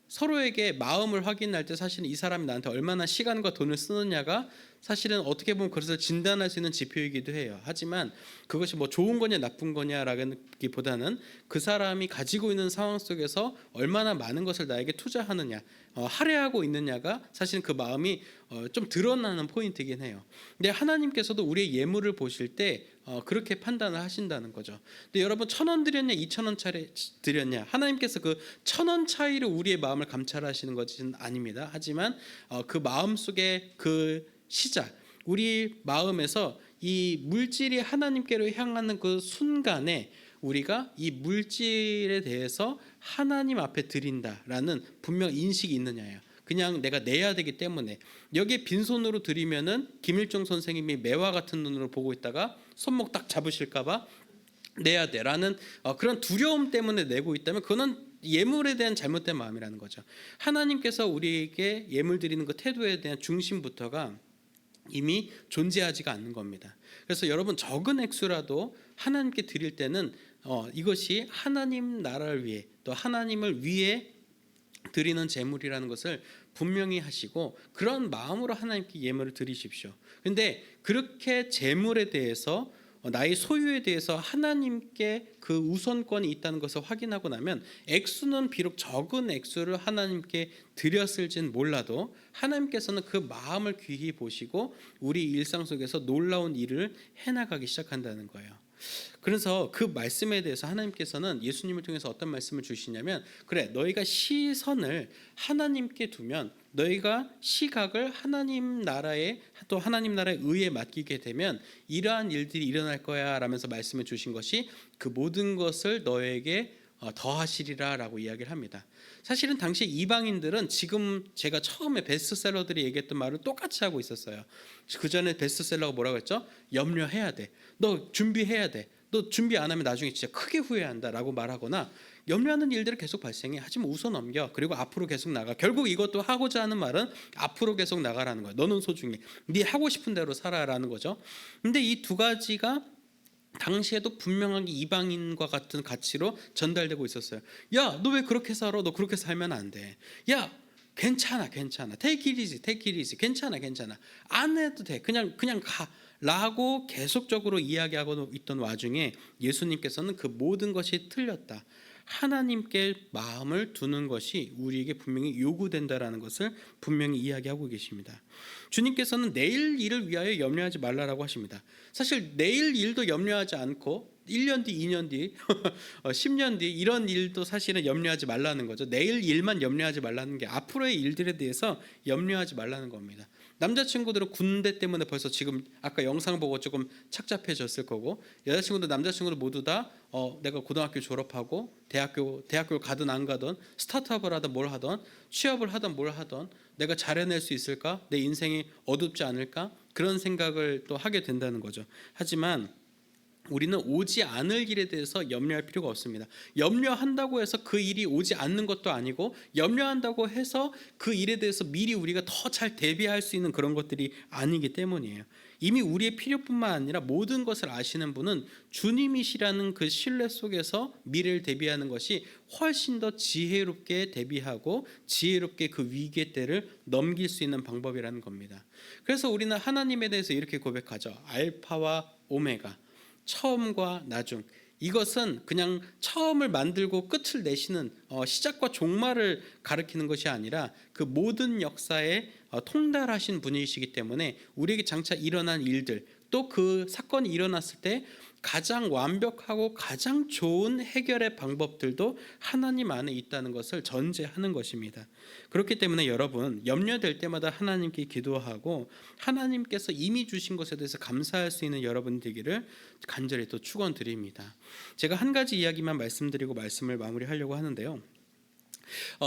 서로에게 마음을 확인할 때 사실은 이 사람이 나한테 얼마나 시간과 돈을 쓰느냐가 사실은 어떻게 보면 그것을 진단할 수 있는 지표이기도 해요. 하지만 그것이 뭐 좋은 거냐 나쁜 거냐라기보다는 그 사람이 가지고 있는 상황 속에서 얼마나 많은 것을 나에게 투자하느냐, 할애하고 있느냐가 사실은 그 마음이 좀 드러나는 포인트이긴 해요. 근데 하나님께서도 우리의 예물을 보실 때 그렇게 판단을 하신다는 거죠. 근데 여러분 1,000원 드렸냐 2,000원 차이 드렸냐, 하나님께서 그 1,000원 차이로 우리의 마음을 감찰하시는 것은 아닙니다. 하지만 그 마음 속에 그 시작, 우리 마음에서 이 물질이 하나님께로 향하는 그 순간에 우리가 이 물질에 대해서 하나님 앞에 드린다라는 분명 인식이 있느냐예요. 그냥 내가 내야 되기 때문에 여기에 빈손으로 드리면은 김일종 선생님이 매와 같은 눈으로 보고 있다가 손목 딱 잡으실까봐 내야 돼라는 그런 두려움 때문에 내고 있다면 그거는 예물에 대한 잘못된 마음이라는 거죠. 하나님께서 우리에게 예물 드리는 그 태도에 대한 중심부터가 이미 존재하지가 않는 겁니다. 그래서 여러분 적은 액수라도 하나님께 드릴 때는 이것이 하나님 나라를 위해 또 하나님을 위해 드리는 제물이라는 것을 분명히 하시고 그런 마음으로 하나님께 예물을 드리십시오. 근데 그렇게 제물에 대해서 나의 소유에 대해서 하나님께 그 우선권이 있다는 것을 확인하고 나면 액수는 비록 적은 액수를 하나님께 드렸을진 몰라도 하나님께서는 그 마음을 귀히 보시고 우리 일상 속에서 놀라운 일을 해나가기 시작한다는 거예요. 그래서 그 말씀에 대해서 하나님께서는 예수님을 통해서 어떤 말씀을 주시냐면, 그래 너희가 시선을 하나님께 두면, 너희가 시각을 하나님 나라에 또 하나님 나라의 의에 맡기게 되면 이러한 일들이 일어날 거야 라면서 말씀을 주신 것이 그 모든 것을 너에게 더하시리라라고 이야기를 합니다. 사실은 당시 이방인들은 지금 제가 처음에 베스트셀러들이 얘기했던 말을 똑같이 하고 있었어요. 그 전에 베스트셀러가 뭐라고 했죠? 염려해야 돼. 너 준비해야 돼. 너 준비 안 하면 나중에 진짜 크게 후회한다라고 말하거나 염려하는 일들이 계속 발생해. 하지만 웃어 넘겨. 그리고 앞으로 계속 나가. 결국 이것도 하고자 하는 말은 앞으로 계속 나가라는 거야. 너는 소중해. 네 하고 싶은 대로 살아라는 거죠. 근데 이 두 가지가 당시에도 분명하게 이방인과 같은 가치로 전달되고 있었어요. 야, 너 왜 그렇게 살아? 너 그렇게 살면 안 돼. 야, 괜찮아. Take it easy. 괜찮아. 안 해도 돼. 그냥 가. 라고 계속적으로 이야기하고 있던 와중에 예수님께서는 그 모든 것이 틀렸다, 하나님께 마음을 두는 것이 우리에게 분명히 요구된다라는 것을 분명히 이야기하고 계십니다. 주님께서는 내일 일을 위하여 염려하지 말라라고 하십니다. 사실 내일 일도 염려하지 않고 1년 뒤, 2년 뒤, 10년 뒤 이런 일도 사실은 염려하지 말라는 거죠. 내일 일만 염려하지 말라는 게 앞으로의 일들에 대해서 염려하지 말라는 겁니다. 남자친구들은 군대 때문에 벌써 지금 아까 영상 보고 조금 착잡해졌을 거고, 여자친구들 남자친구들 모두 다 내가 고등학교 졸업하고 대학교를 가든 안 가든 스타트업을 하든 뭘 하든 취업을 하든 뭘 하든 내가 잘 해낼 수 있을까? 내 인생이 어둡지 않을까? 그런 생각을 또 하게 된다는 거죠. 하지만 우리는 오지 않을 일에 대해서 염려할 필요가 없습니다. 염려한다고 해서 그 일이 오지 않는 것도 아니고, 염려한다고 해서 그 일에 대해서 미리 우리가 더 잘 대비할 수 있는 그런 것들이 아니기 때문이에요. 이미 우리의 필요뿐만 아니라 모든 것을 아시는 분은 주님이시라는 그 신뢰 속에서 미래를 대비하는 것이 훨씬 더 지혜롭게 대비하고 지혜롭게 그 위기의 때를 넘길 수 있는 방법이라는 겁니다. 그래서 우리는 하나님에 대해서 이렇게 고백하죠. 알파와 오메가, 처음과 나중. 이것은 그냥 처음을 만들고 끝을 내시는 시작과 종말을 가리키는 것이 아니라 그 모든 역사에 통달하신 분이시기 때문에 우리에게 장차 일어난 일들, 또 그 사건이 일어났을 때 가장 완벽하고 가장 좋은 해결의 방법들도 하나님 안에 있다는 것을 전제하는 것입니다. 그렇기 때문에 여러분, 염려될 때마다 하나님께 기도하고 하나님께서 이미 주신 것에 대해서 감사할 수 있는 여러분 되기를 간절히 또 축원드립니다. 제가 한 가지 이야기만 말씀드리고 말씀을 마무리하려고 하는데요.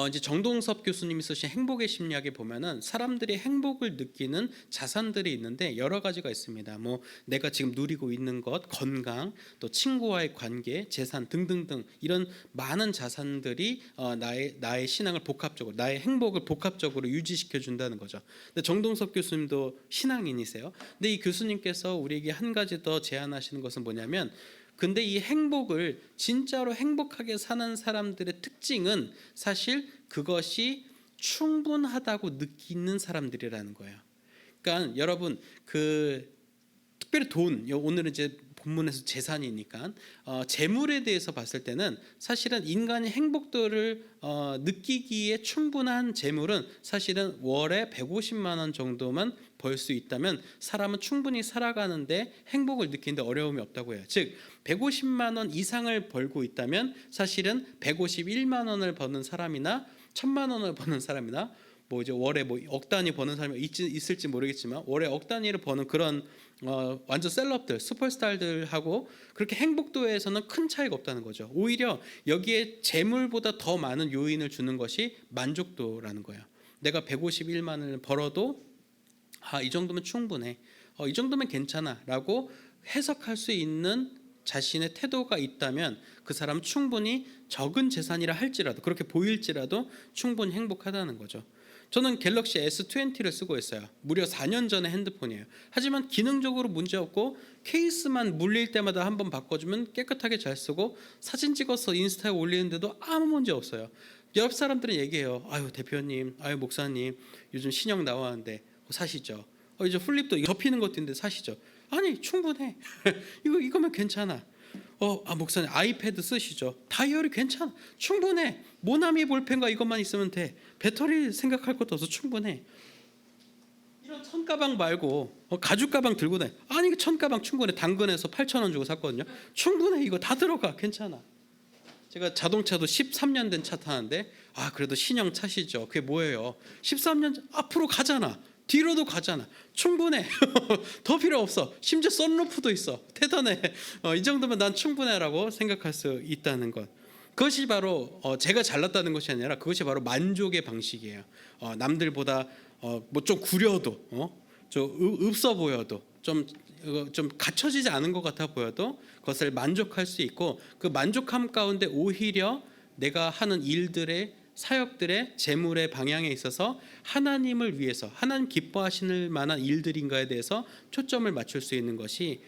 이제 정동섭 교수님이 쓰신 행복의 심리학에 보면은 사람들이 행복을 느끼는 자산들이 있는데 여러 가지가 있습니다. 뭐 내가 지금 누리고 있는 것, 건강, 또 친구와의 관계, 재산 등등등 이런 많은 자산들이 나의 신앙을 복합적으로, 나의 행복을 복합적으로 유지시켜 준다는 거죠. 근데 정동섭 교수님도 신앙인이세요. 근데 이 교수님께서 우리에게 한 가지 더 제안하시는 것은 뭐냐면, 근데 이 행복을 진짜로 행복하게 사는 사람들의 특징은 사실 그것이 충분하다고 느끼는 사람들이라는 거예요. 그러니까 여러분 특별히 돈, 오늘은 이제 본문에서 재산이니까 재물에 대해서 봤을 때는 사실은 인간이 행복도를 느끼기에 충분한 재물은 사실은 월에 150만 원 정도만 벌 수 있다면 사람은 충분히 살아가는데 행복을 느끼는데 어려움이 없다고 해요. 즉 150만 원 이상을 벌고 있다면 사실은 151만 원을 버는 사람이나 1000만 원을 버는 사람이나 뭐 이제 월에 뭐 억 단위 버는 사람이 있을지 모르겠지만 월에 억 단위를 버는 그런 완전 셀럽들, 슈퍼스타들하고 그렇게 행복도에서는 큰 차이가 없다는 거죠. 오히려 여기에 재물보다 더 많은 요인을 주는 것이 만족도라는 거예요. 내가 151만 원을 벌어도 이 정도면 충분해, 이 정도면 괜찮아라고 해석할 수 있는 자신의 태도가 있다면 그 사람 충분히 적은 재산이라 할지라도, 그렇게 보일지라도 충분히 행복하다는 거죠. 저는 갤럭시 S20를 쓰고 있어요. 무려 4년 전의 핸드폰이에요. 하지만 기능적으로 문제없고 케이스만 물릴 때마다 한번 바꿔주면 깨끗하게 잘 쓰고 사진 찍어서 인스타에 올리는데도 아무 문제 없어요. 옆 사람들은 얘기해요. 아유 대표님, 아유 목사님, 요즘 신형 나왔는데 사시죠. 이제 플립도 접히는 것도 있는데 사시죠. 아니 충분해. 이거면 괜찮아. 목사님 아이패드 쓰시죠. 다이어리 괜찮아. 충분해. 모나미 볼펜과 이것만 있으면 돼. 배터리 생각할 것도 없어. 충분해. 이런 천가방 말고 가죽 가방 들고 다니. 아니 천가방 충분해. 당근에서 8,000원 주고 샀거든요. 충분해. 이거 다 들어가. 괜찮아. 제가 자동차도 13년 된 차 타는데 그래도 신형 차시죠. 그게 뭐예요? 13년 앞으로 가잖아. 뒤로도 가잖아. 충분해. 더 필요 없어. 심지어 썬루프도 있어. 대단해. 이 정도면 난 충분해라고 생각할 수 있다는 것. 그것이 바로 제가 잘났다는 것이 아니라 그것이 바로 만족의 방식이에요. 남들보다 뭐 좀 구려도 좀 없어 보여도 좀 갖춰지지 않은 것 같아 보여도 그것을 만족할 수 있고, 그 만족함 가운데 오히려 내가 하는 일들의 사역들의 재물의 방향에 있어서 하나님을 위해서 하나님 기뻐하시는 만한 일들인가에 대해서 초점을 맞출 수 있는 것이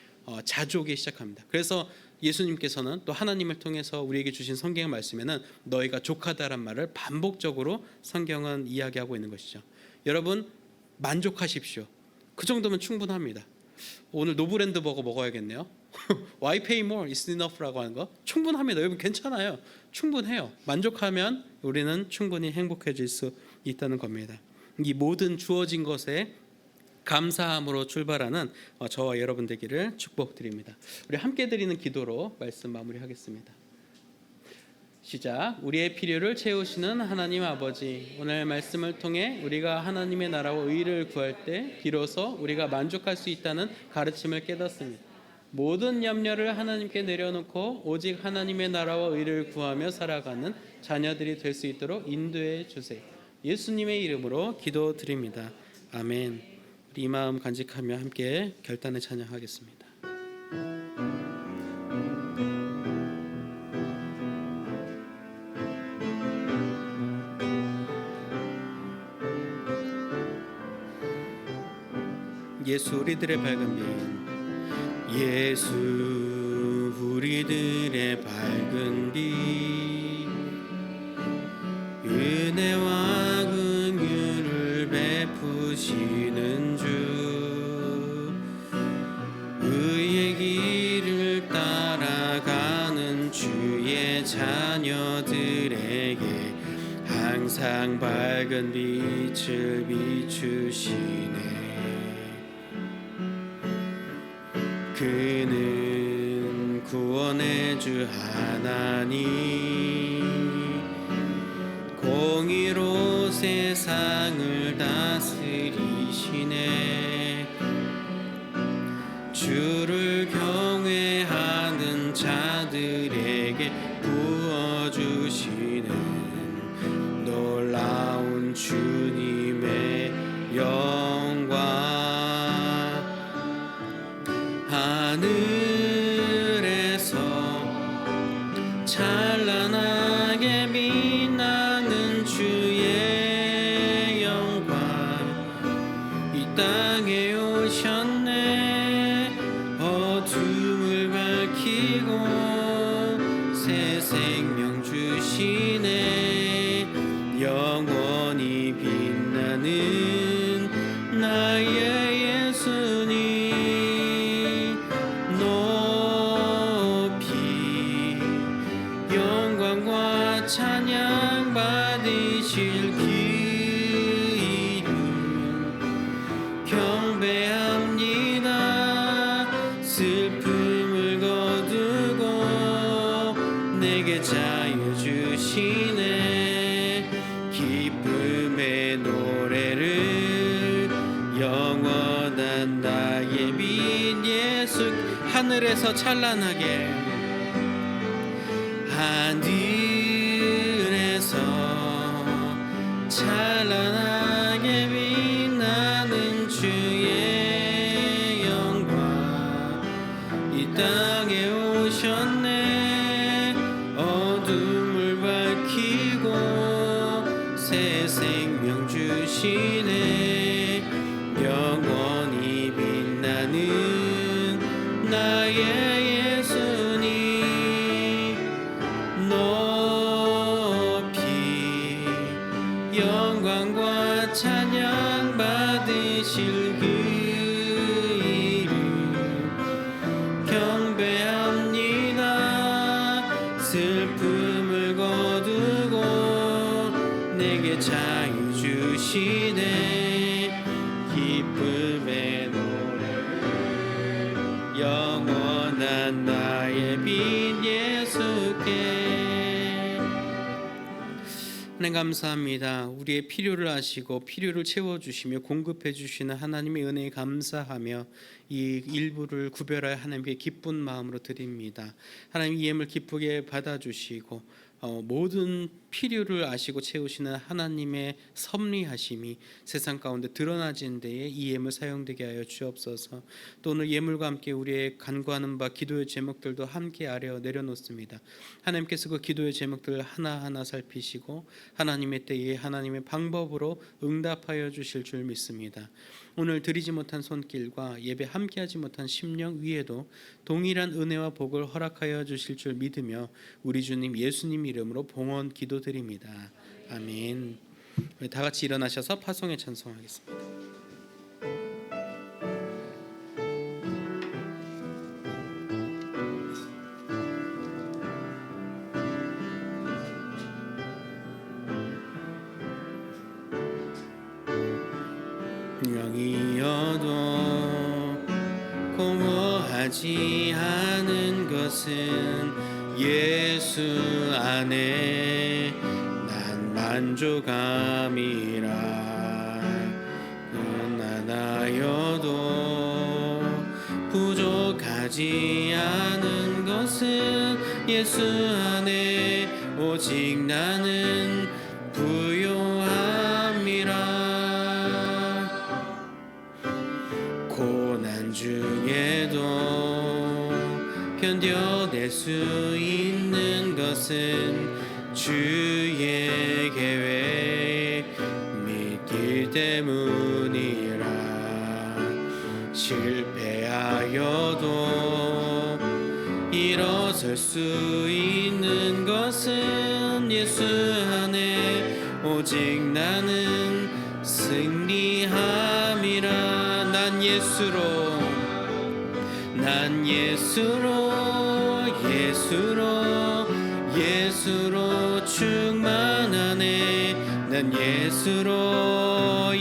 자족이 시작합니다. 그래서 예수님께서는 또 하나님을 통해서 우리에게 주신 성경의 말씀에는 너희가 족하다란 말을 반복적으로 성경은 이야기하고 있는 것이죠. 여러분 만족하십시오. 그 정도면 충분합니다. 오늘 노브랜드 버거 먹어야겠네요. Why pay more? It's enough라고 하는 거 충분합니다. 여러분 괜찮아요. 충분해요. 만족하면 우리는 충분히 행복해질 수 있다는 겁니다. 이 모든 주어진 것에 감사함으로 출발하는 저와 여러분 되기를 축복드립니다. 우리 함께 드리는 기도로 말씀 마무리하겠습니다. 시작. 우리의 필요를 채우시는 하나님 아버지, 오늘 말씀을 통해 우리가 하나님의 나라와 의를 구할 때 비로소 우리가 만족할 수 있다는 가르침을 깨닫습니다. 모든 염려를 하나님께 내려놓고 오직 하나님의 나라와 의를 구하며 살아가는 자녀들이 될 수 있도록 인도해 주세요. 예수님의 이름으로 기도드립니다. 아멘. 우리 이 마음 간직하며 함께 결단의 찬양하겠습니다. 예수 우리들의 밝은 빛, 예수 우리들의 밝은 빛, 은혜와 긍휼을 베푸시는 주, 의의 길을 따라가는 주의 자녀들에게 항상 밝은 빛을 비추시네. 그는 구원의 주 하나님, 공의로 세상을 다스리시네. 주를 경외하는 자들에게 부어주시는 주님의 영광 하늘에서 찬란하게 빛나는 주의 영광 이 땅에 오셨네 어둠을 밝히고 새 생명 주시네 영원히 빛나는 나의 예수님 높이 영광과 찬양 받으실 그 이름 경배합니다 슬픔을 거두고 내게 자유 주시네 기쁨의 노래를 영원한 나의 빛 예수 하늘에서 찬란하게 하늘에서 찬란하게 빛나는 주의 영광 이 땅에 오셨네 어둠을 밝히고 새 생명 주시네 영원히 빛나는 나의 예수님 높이 영광과 찬양 받으실 그 이름 경배합니다 슬픔을 거두고 내게 자유 주시네 기쁨의 노래를 영원한 나의 빛 예수께 하나님 감사합니다. 우리의 필요를 아시고 필요를 채워주시며 공급해 주시는 하나님의 은혜에 감사하며 이 일부를 구별하여 하나님께 기쁜 마음으로 드립니다. 하나님 이 예물 기쁘게 받아주시고 모든 필요를 아시고 채우시는 하나님의 섭리하심이 세상 가운데 드러나진 데에 이 예물 사용되게 하여 주옵소서. 또 오늘 예물과 함께 우리의 간구하는 바 기도의 제목들도 함께 아래 내려놓습니다. 하나님께서 그 기도의 제목들을 하나하나 살피시고 하나님의 때에 하나님의 방법으로 응답하여 주실 줄 믿습니다. 오늘 드리지 못한 손길과 예배 함께하지 못한 심령 위에도 동일한 은혜와 복을 허락하여 주실 줄 믿으며 우리 주님 예수님 이름으로 봉헌 기도드립니다. 아멘. 다 같이 일어나셔서 파송에 찬송하겠습니다. 영이어도 공허하지 않은 것은 예수 안에 난 만족함이라 가난하여도 부족하지 않은 것은 예수 안에 오직 나는 부요함이라 고난 중에도 견뎌낼 수 있는 것은 주의 계획 믿기 때문이라 실패하여도 일어설 수 있는 것은 예수 안에 오직 나는 승리함이라 난 예수로 충만하네 난 예수로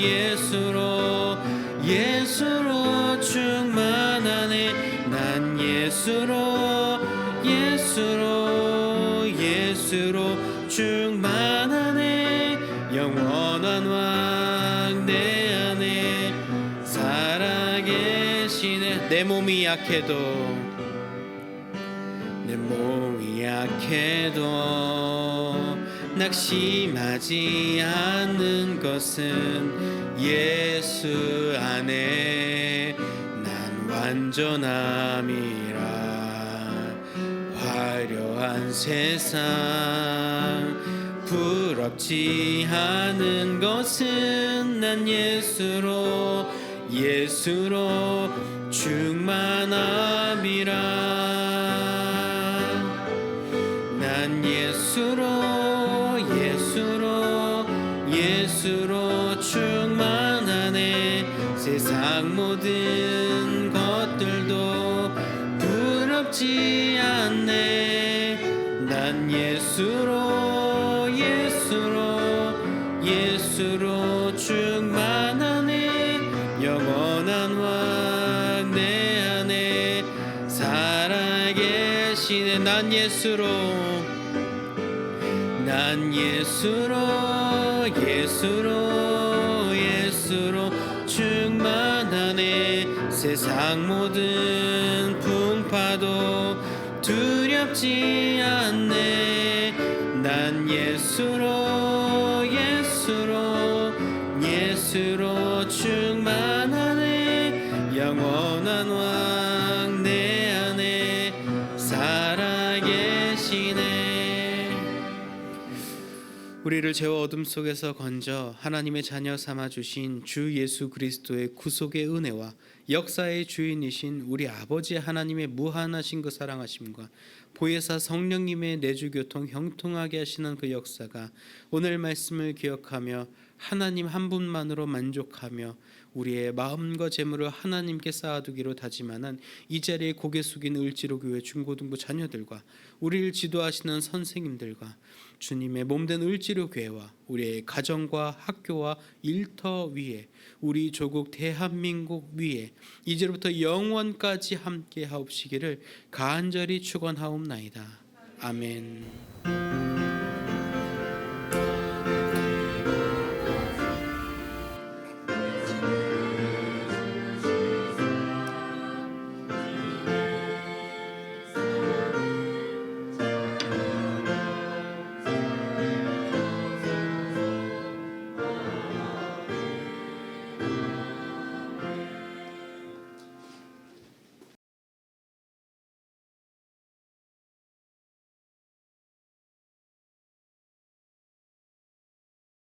충만하네 난 예수로 충만하네 영원한 왕 내 안에 살아계시네 내 몸이 약해도 낙심하지 않는 것은 예수 안에 난 완전함이라. 화려한 세상 부럽지 않은 것은 난 예수로 충만함이라. 난 예수로 충만하네. 세상 모든 것들도 부럽지 않네. 난 예수로 충만하네. 영원한 왕 내 안에 살아계시네. 난 예수로 충만하네. 세상 모든 풍파도 두렵지 않네. 난 예수로 충만하네. 영원한 왕 내 안에 살아계시네. 우리를 죄와 어둠 속에서 건져 하나님의 자녀 삼아 주신 주 예수 그리스도의 구속의 은혜와 역사의 주인이신 우리 아버지 하나님의 무한하신 그 사랑하심과 보혜사 성령님의 내주교통 형통하게 하시는 그 역사가 오늘 말씀을 기억하며 하나님 한 분만으로 만족하며 우리의 마음과 재물을 하나님께 쌓아두기로 다짐하는 이 자리에 고개 숙인 을지로교회 중고등부 자녀들과 우리를 지도하시는 선생님들과 주님의 몸된 을지로교회와 우리의 가정과 학교와 일터 위에 우리 조국 대한민국 위에 이제부터 영원까지 함께 하옵시기를 간절히 축원하옵나이다. 아멘.